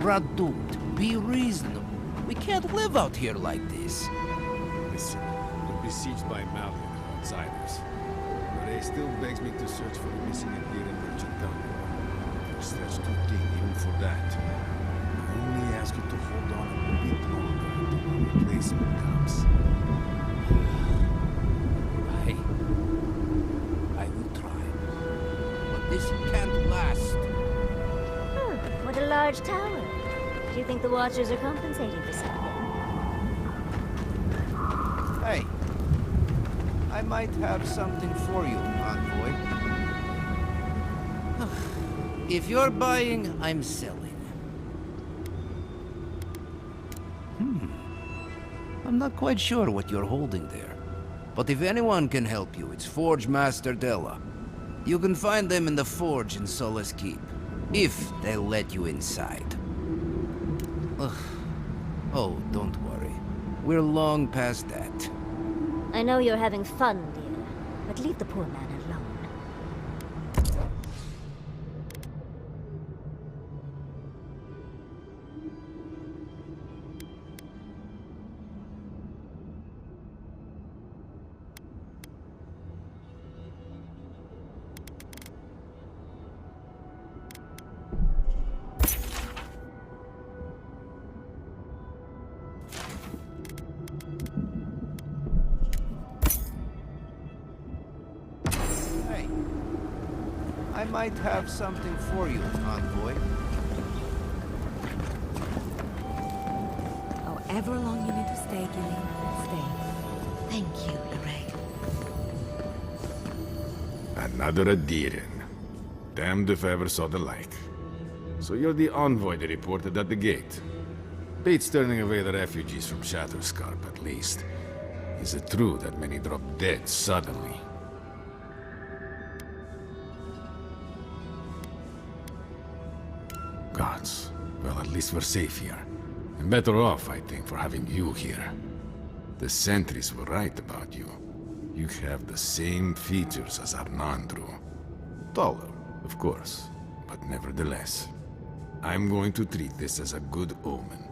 Conrad, dude, be reasonable. We can't live out here like this. Listen, we're besieged by Malian and outsiders. Ray still begs me to search for the missing Adira merchant company. The stretch too thin even for that. I only ask you to hold on a bit longer until the replacement comes. I will try. But this can't last. What a large tower. Do you think the Watchers are compensating for something? Hey, I might have something for you, envoy. If you're buying, I'm selling. I'm not quite sure what you're holding there. But if anyone can help you, it's Forge Master Della. You can find them in the forge in Solace Keep, if they'll let you inside. Ugh. Oh, don't worry. We're long past that. I know you're having fun, dear, but leave the poor man alone. I might have something for you, envoy. However long you need to stay, Gillian, stay. Thank you, Lorraine. Another Adiran. Damned if I ever saw the like. So you're the envoy they reported at the gate. Beats turning away the refugees from Shatterscarp, at least. Is it true that many drop dead suddenly? Gods. Well, at least we're safe here. And better off, I think, for having you here. The sentries were right about you. You have the same features as Arnandru. Taller, of course, but nevertheless. I'm going to treat this as a good omen.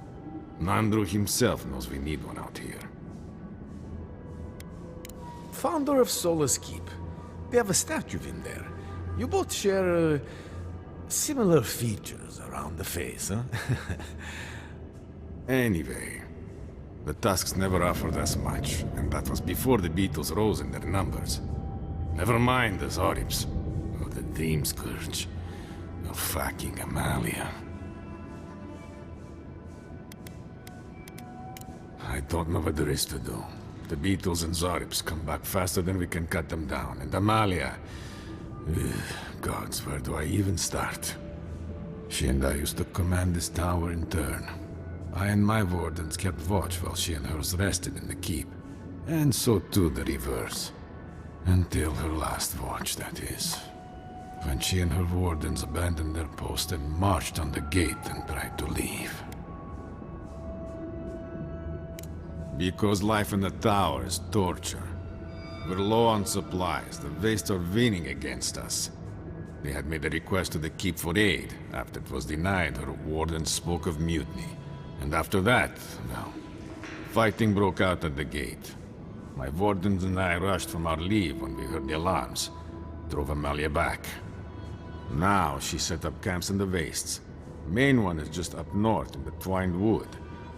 Nandru himself knows we need one out here. Founder of Solace Keep. They have a statue in there. You both share, similar features around the face, huh? Anyway, the Tusks never offered us much, and that was before the Beatles rose in their numbers. Never mind the Zorips, or the Dream Scourge, or fucking Amalia. I don't know what there is to do. The Beatles and Zorips come back faster than we can cut them down, and Amalia... Gods, where do I even start? She and I used to command this tower in turn. I and my wardens kept watch while she and hers rested in the keep. And so too the reverse. Until her last watch, that is. When she and her wardens abandoned their post and marched on the gate and tried to leave. Because life in the tower is torture. We're low on supplies. The Vastes are winning against us. They had made a request to the keep for aid. After it was denied, her wardens spoke of mutiny. And after that, well, fighting broke out at the gate. My wardens and I rushed from our leave when we heard the alarms. Drove Amalia back. Now she set up camps in the Vastes. Main one is just up north in the Twined Wood.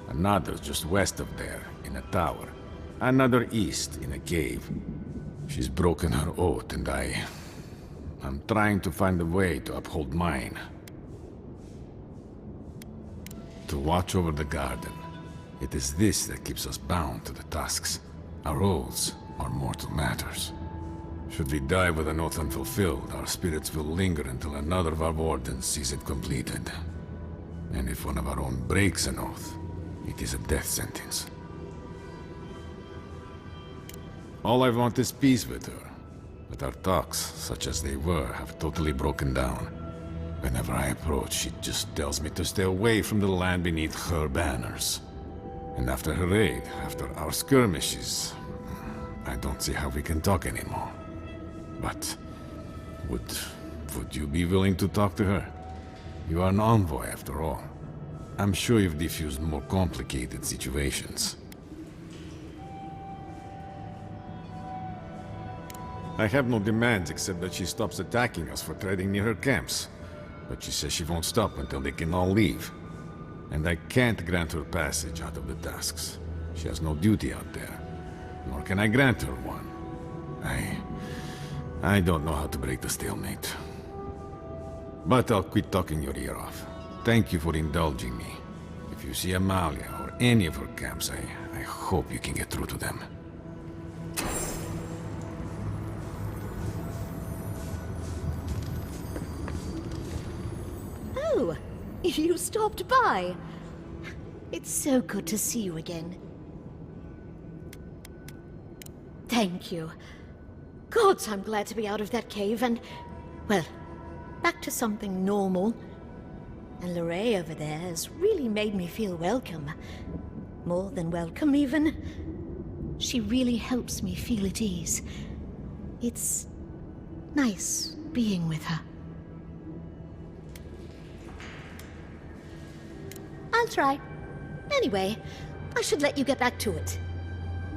Another's just west of there, in a tower. Another east, in a cave. She's broken her oath, and I'm trying to find a way to uphold mine. To watch over the garden. It is this that keeps us bound to the Tusks. Our oaths are mortal matters. Should we die with an oath unfulfilled, our spirits will linger until another of our wardens sees it completed. And if one of our own breaks an oath, it is a death sentence. All I want is peace with her. But our talks, such as they were, have totally broken down. Whenever I approach, she just tells me to stay away from the land beneath her banners. And after her raid, after our skirmishes, I don't see how we can talk anymore. But would you be willing to talk to her? You are an envoy, after all. I'm sure you've diffused more complicated situations. I have no demands except that she stops attacking us for treading near her camps. But she says she won't stop until they can all leave. And I can't grant her passage out of the tasks. She has no duty out there. Nor can I grant her one. I don't know how to break the stalemate. But I'll quit talking your ear off. Thank you for indulging me. If you see Amalia or any of her camps, I hope you can get through to them. Oh, you stopped by. It's so good to see you again. Thank you. Gods, I'm glad to be out of that cave and, well, back to something normal. And Lorraine over there has really made me feel welcome. More than welcome, even. She really helps me feel at ease. It's nice being with her. I'll try. Anyway, I should let you get back to it.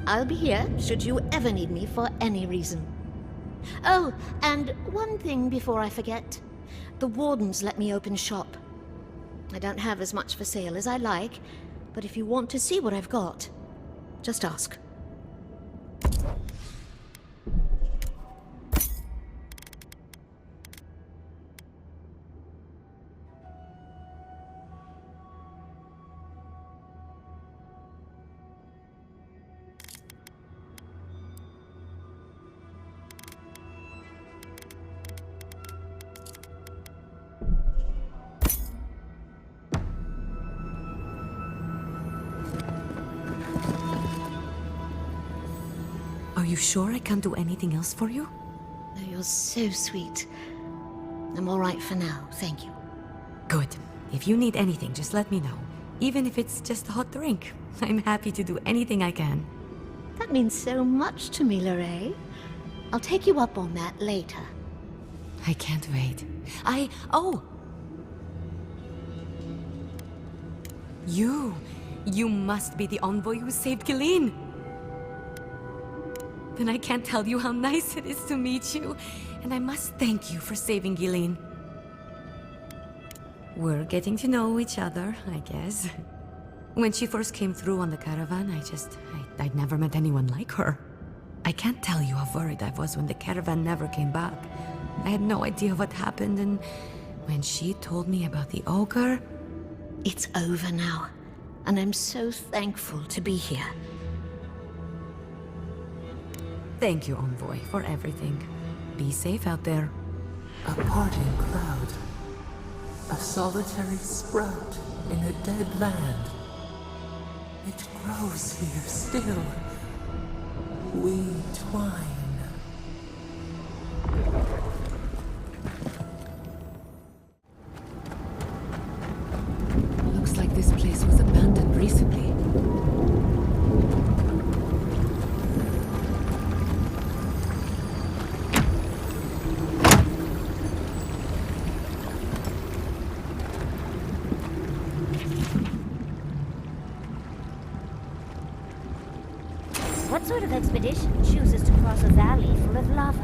I'll be here should you ever need me for any reason. Oh, and one thing before I forget. The wardens let me open shop. I don't have as much for sale as I like, but if you want to see what I've got, just ask. Are you sure I can't do anything else for you? Oh, you're so sweet. I'm all right for now, thank you. Good. If you need anything, just let me know. Even if it's just a hot drink. I'm happy to do anything I can. That means so much to me, Lorraine. I'll take you up on that later. I can't wait. Oh! You must be the envoy who saved Gilleen. Then I can't tell you how nice it is to meet you. And I must thank you for saving Gilleen. We're getting to know each other, I guess. When she first came through on the caravan, I'd never met anyone like her. I can't tell you how worried I was when the caravan never came back. I had no idea what happened, and when she told me about the ogre... It's over now, and I'm so thankful to be here. Thank you, Envoy, for everything. Be safe out there. A parting cloud. A solitary sprout in a dead land. It grows here still. We twine. Looks like this place was abandoned recently. What sort of expedition chooses to cross a valley full of lava?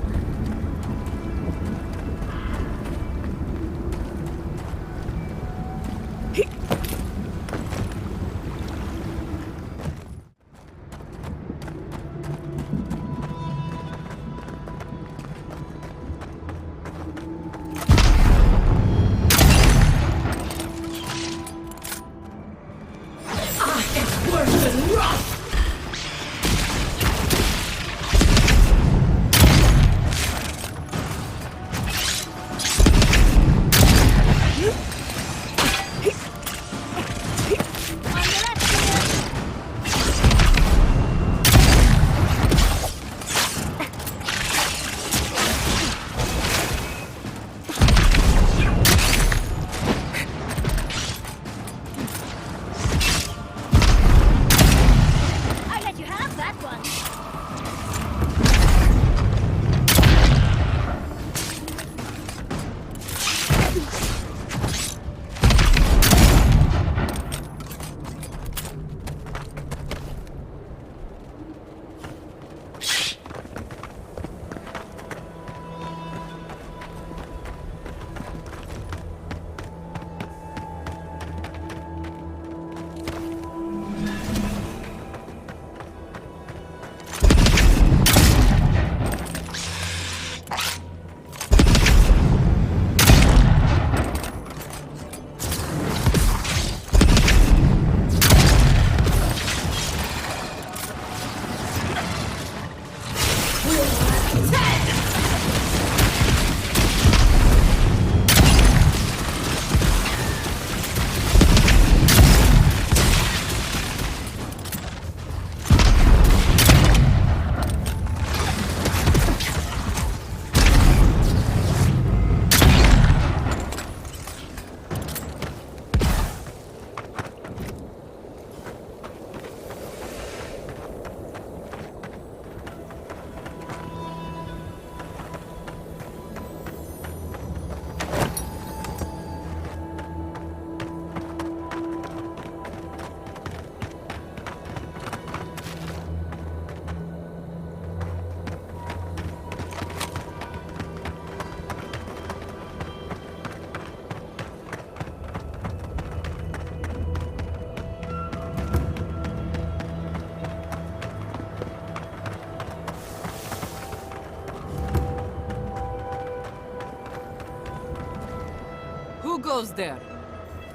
goes there?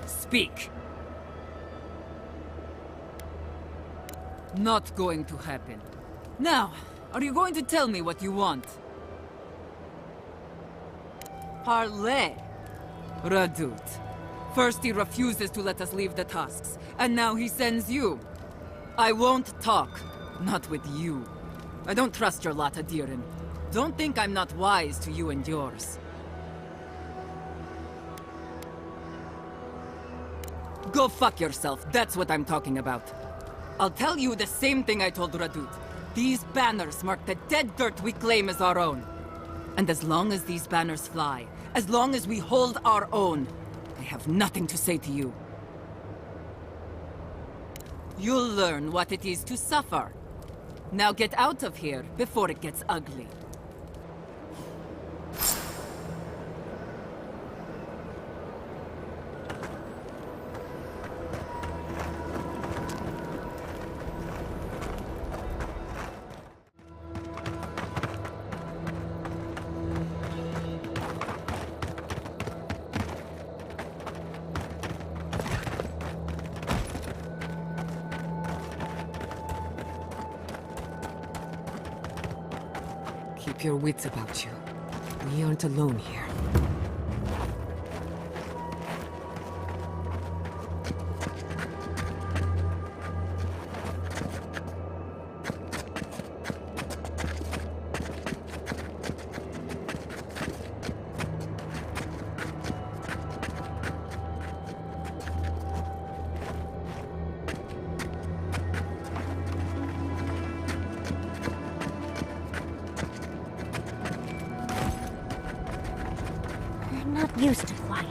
Speak. Not going to happen. Now, are you going to tell me what you want? Parley. Radut. First he refuses to let us leave the tasks, and now he sends you. I won't talk. Not with you. I don't trust your lot, Adirin. Don't think I'm not wise to you and yours. Go fuck yourself, that's what I'm talking about. I'll tell you the same thing I told Radut. These banners mark the dead dirt we claim as our own. And as long as these banners fly, as long as we hold our own, I have nothing to say to you. You'll learn what it is to suffer. Now get out of here before it gets ugly. Keep your wits about you. We aren't alone here. Not used to quiet.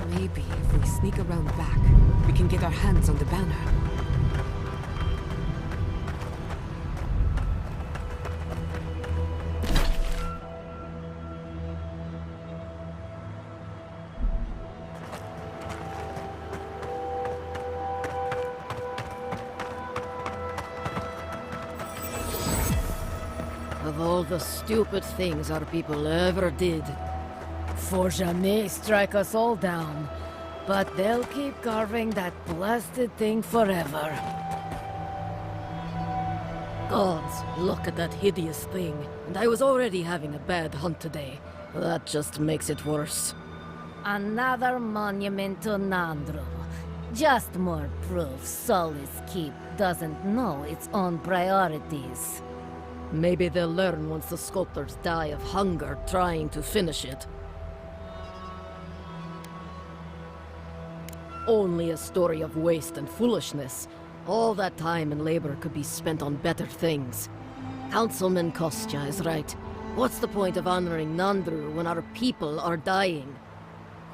Maybe if we sneak around back, we can get our hands on the banner. Of all the stupid things our people ever did, Forja may strike us all down, but they'll keep carving that blasted thing forever. Gods, look at that hideous thing. And I was already having a bad hunt today. That just makes it worse. Another monument to Nandro. Just more proof Solace Keep doesn't know its own priorities. Maybe they'll learn once the sculptors die of hunger trying to finish it. Only a story of waste and foolishness. All that time and labor could be spent on better things. Councilman Kostya is right. What's the point of honoring Nandru when our people are dying?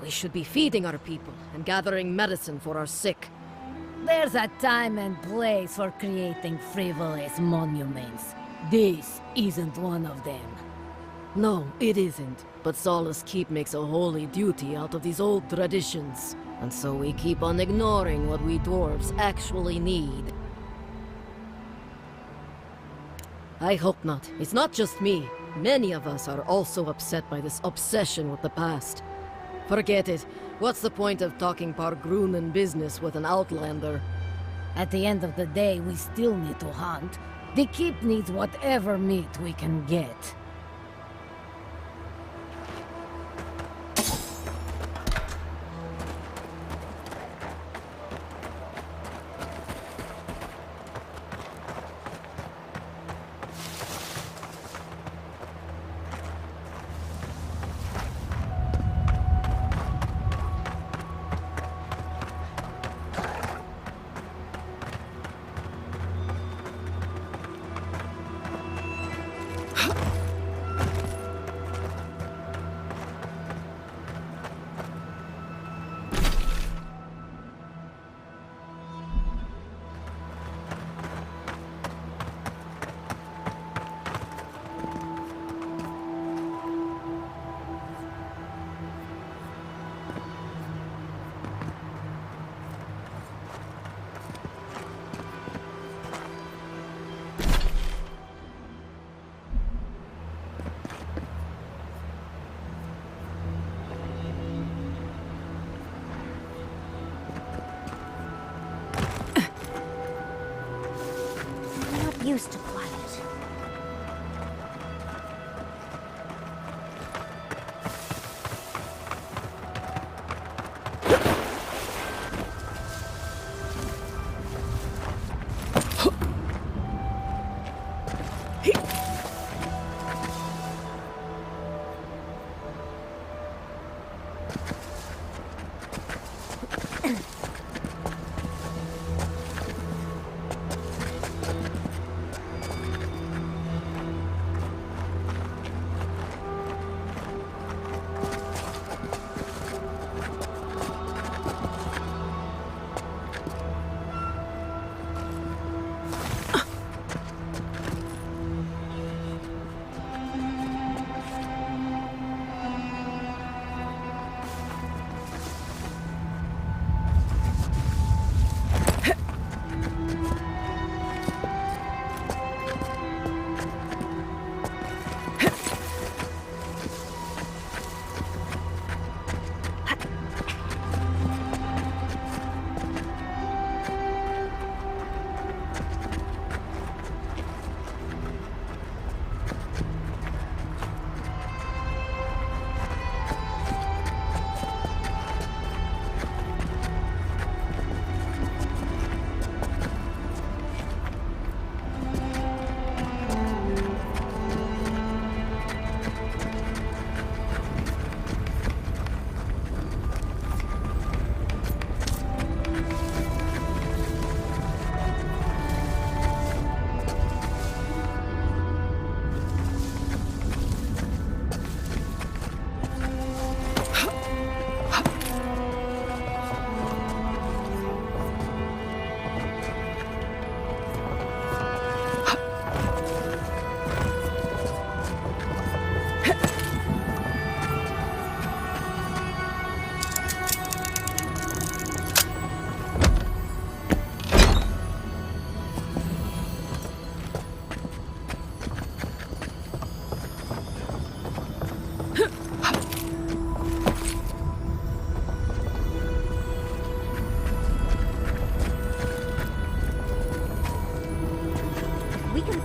We should be feeding our people and gathering medicine for our sick. There's a time and place for creating frivolous monuments. This isn't one of them. No, it isn't. But Solace Keep makes a holy duty out of these old traditions. And so we keep on ignoring what we dwarves actually need. I hope not. It's not just me. Many of us are also upset by this obsession with the past. Forget it. What's the point of talking Pargrunen business with an outlander? At the end of the day, we still need to hunt. The keep needs whatever meat we can get. Used to quiet.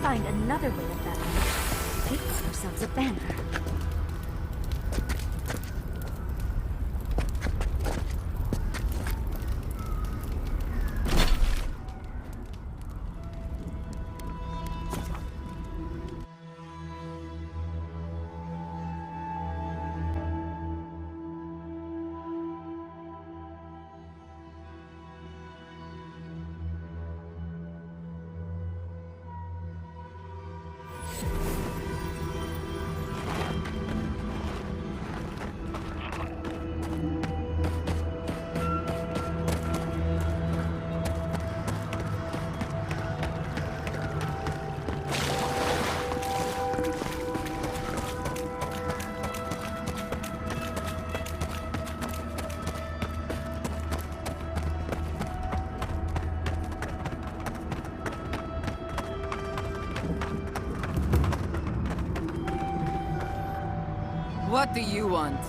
Find another way of that. Make ourselves a banner. What do you want?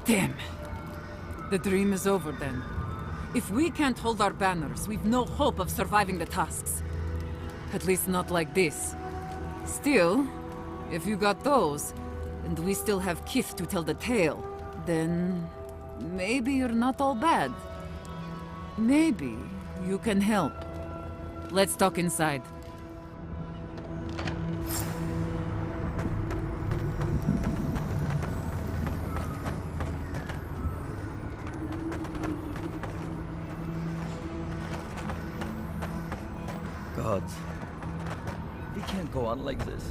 Damn. The dream is over then. If we can't hold our banners, we've no hope of surviving the tasks. At least not like this. Still, if you got those, and we still have Kith to tell the tale, then maybe you're not all bad. Maybe you can help. Let's talk inside. Gods. We can't go on like this.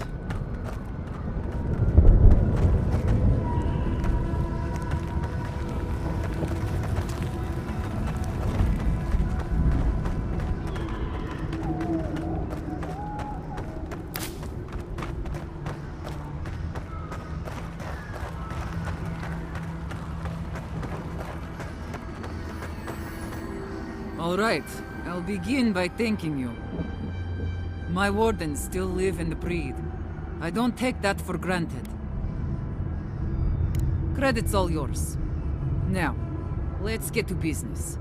All right, I'll begin by thanking you. My wardens still live and breathe. I don't take that for granted. Credit's all yours. Now, let's get to business.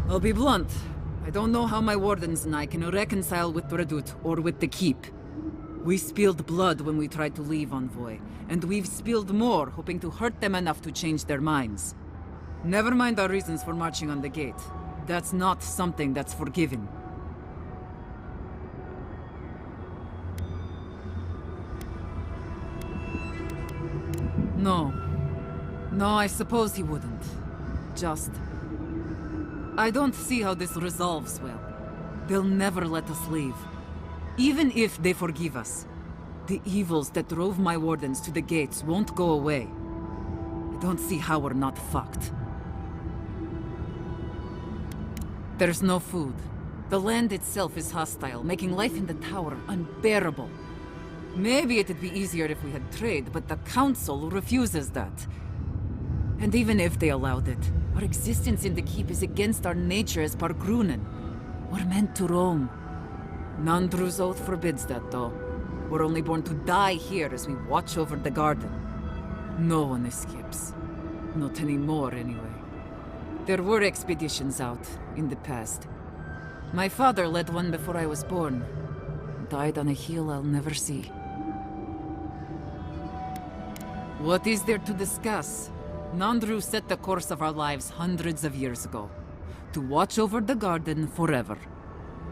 I'll be blunt. I don't know how my wardens and I can reconcile with Redout or with the Keep. We spilled blood when we tried to leave Envoy, and we've spilled more hoping to hurt them enough to change their minds. Never mind our reasons for marching on the gate. That's not something that's forgiven. No, I suppose he wouldn't. Just... I don't see how this resolves well. They'll never let us leave. Even if they forgive us, the evils that drove my wardens to the gates won't go away. I don't see how we're not fucked. There's no food. The land itself is hostile, making life in the tower unbearable. Maybe it'd be easier if we had trade, but the Council refuses that. And even if they allowed it, our existence in the Keep is against our nature as Pargrunen. We're meant to roam. Nandru's oath forbids that, though. We're only born to die here as we watch over the garden. No one escapes. Not anymore, anyway. There were expeditions out, in the past. My father led one before I was born. Died on a hill I'll never see. What is there to discuss? Nandru set the course of our lives hundreds of years ago. To watch over the garden forever.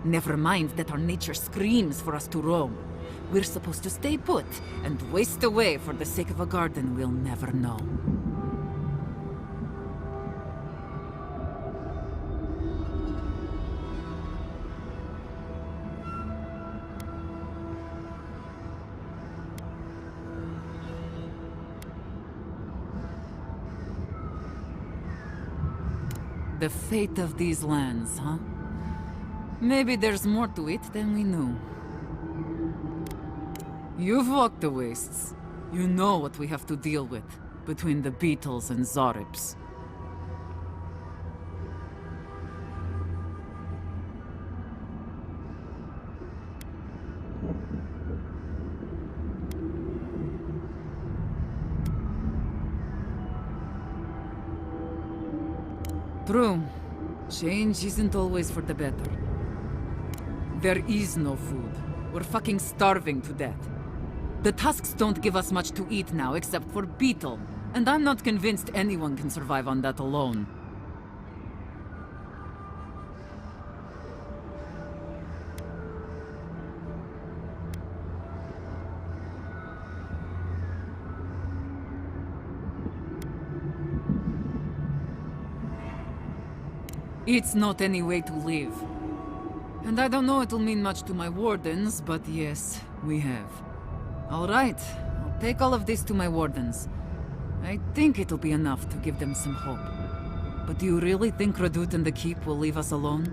Never mind that our nature screams for us to roam. We're supposed to stay put and waste away for the sake of a garden we'll never know. The fate of these lands, huh? Maybe there's more to it than we knew. You've walked the wastes. You know what we have to deal with, between the beetles and Zaribs. True. Change isn't always for the better. There is no food. We're fucking starving to death. The tusks don't give us much to eat now except for beetle, and I'm not convinced anyone can survive on that alone. It's not any way to live. And I don't know it'll mean much to my wardens, but yes, we have. All right, I'll take all of this to my wardens. I think it'll be enough to give them some hope. But do you really think Redout and the Keep will leave us alone?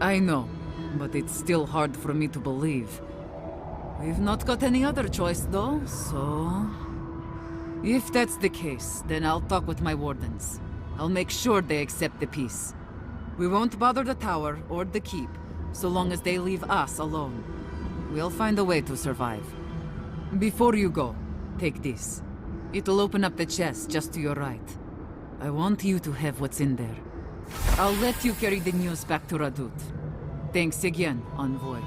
I know, but it's still hard for me to believe. We've not got any other choice though, so... If that's the case, then I'll talk with my wardens. I'll make sure they accept the peace. We won't bother the tower or the keep, so long as they leave us alone. We'll find a way to survive. Before you go, take this. It'll open up the chest just to your right. I want you to have what's in there. I'll let you carry the news back to Radut. Thanks again, Envoy.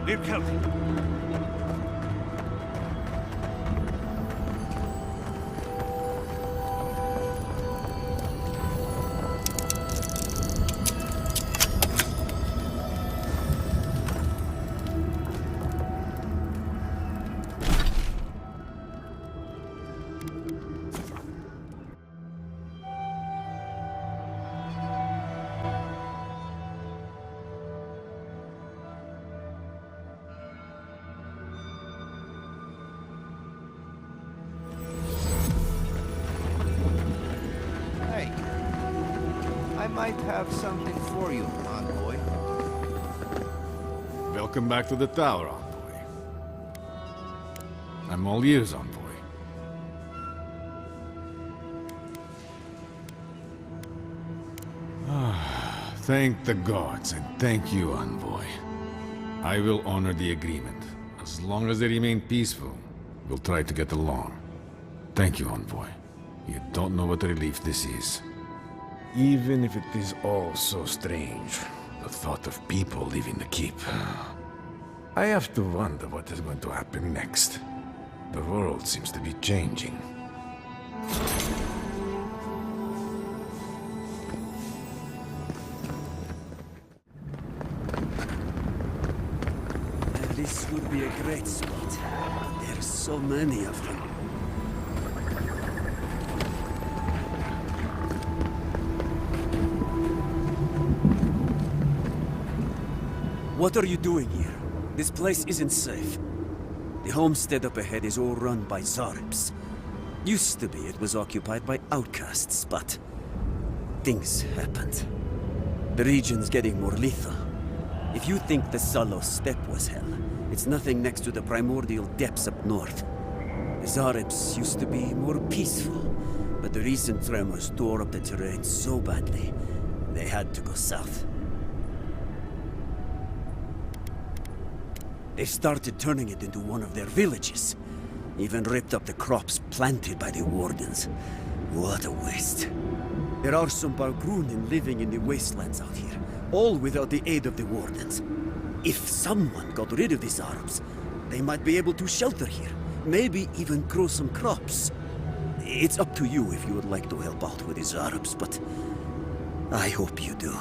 We're coming. Hey, I might have something for you, Envoy. Welcome back to the tower, Envoy. I'm all ears, Envoy. Thank the gods, and thank you, Envoy. I will honor the agreement. As long as they remain peaceful, we'll try to get along. Thank you, Envoy. You don't know what a relief this is. Even if it is all so strange, the thought of people leaving the keep. I have to wonder what is going to happen next. The world seems to be changing. This would be a great spot, but there's so many of them. What are you doing here? This place isn't safe. The homestead up ahead is all run by Zaribs. Used to be it was occupied by outcasts, but things happened. The region's getting more lethal. If you think the Salo steppe was hell, it's nothing next to the primordial depths up north. The Zaribs used to be more peaceful, but the recent tremors tore up the terrain so badly, they had to go south. They started turning it into one of their villages. Even ripped up the crops planted by the Wardens. What a waste. There are some Bargrunen living in the wastelands out here, all without the aid of the Wardens. If someone got rid of these Arabs, they might be able to shelter here. Maybe even grow some crops. It's up to you if you would like to help out with these Arabs, but I hope you do.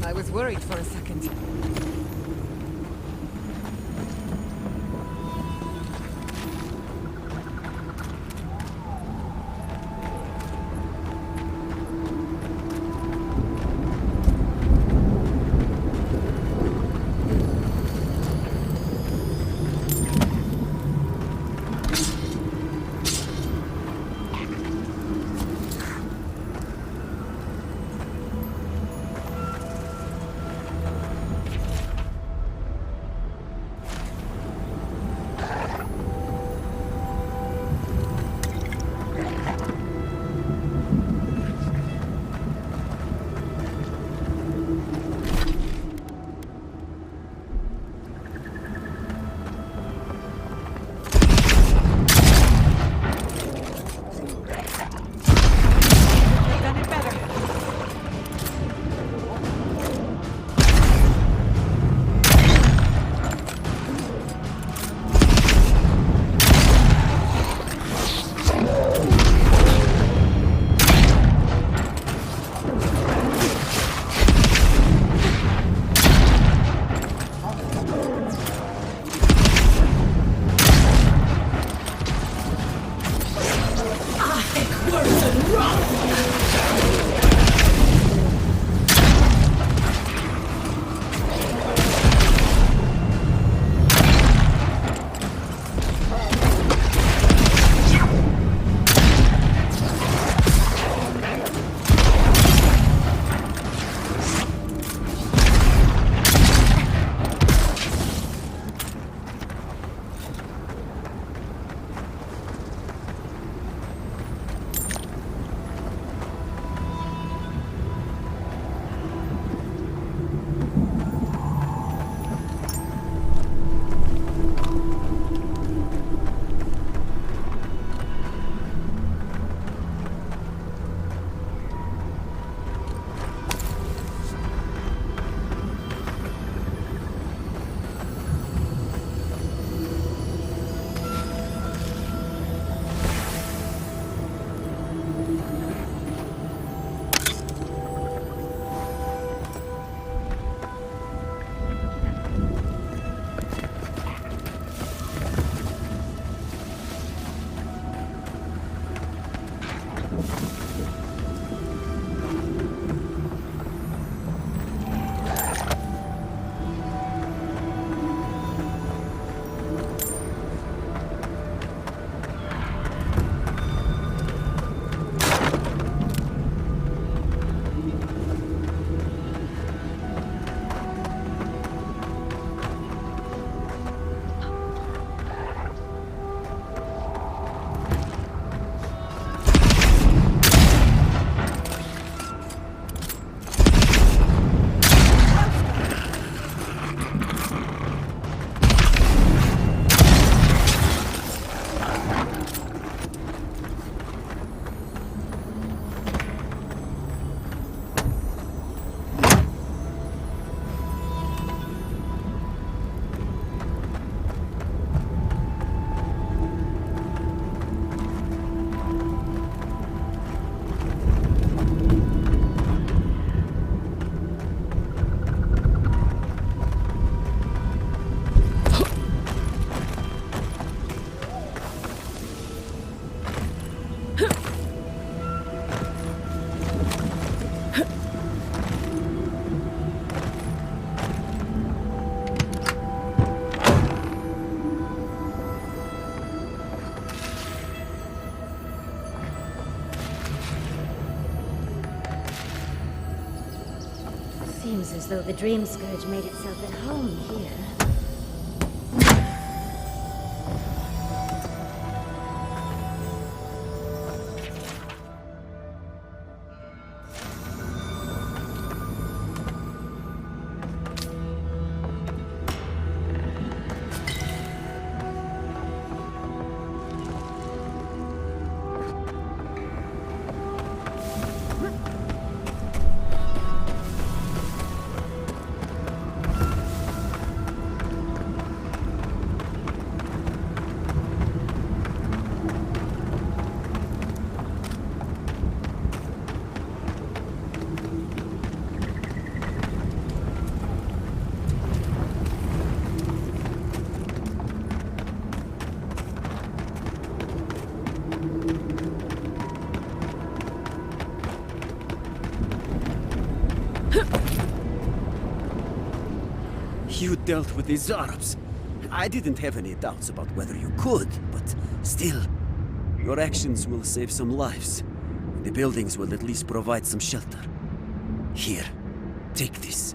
I was worried for a second. Seems as though the Dream Scourge made itself at home here. You dealt with the Zarabs. I didn't have any doubts about whether you could, but still, your actions will save some lives. The buildings will at least provide some shelter. Here, take this.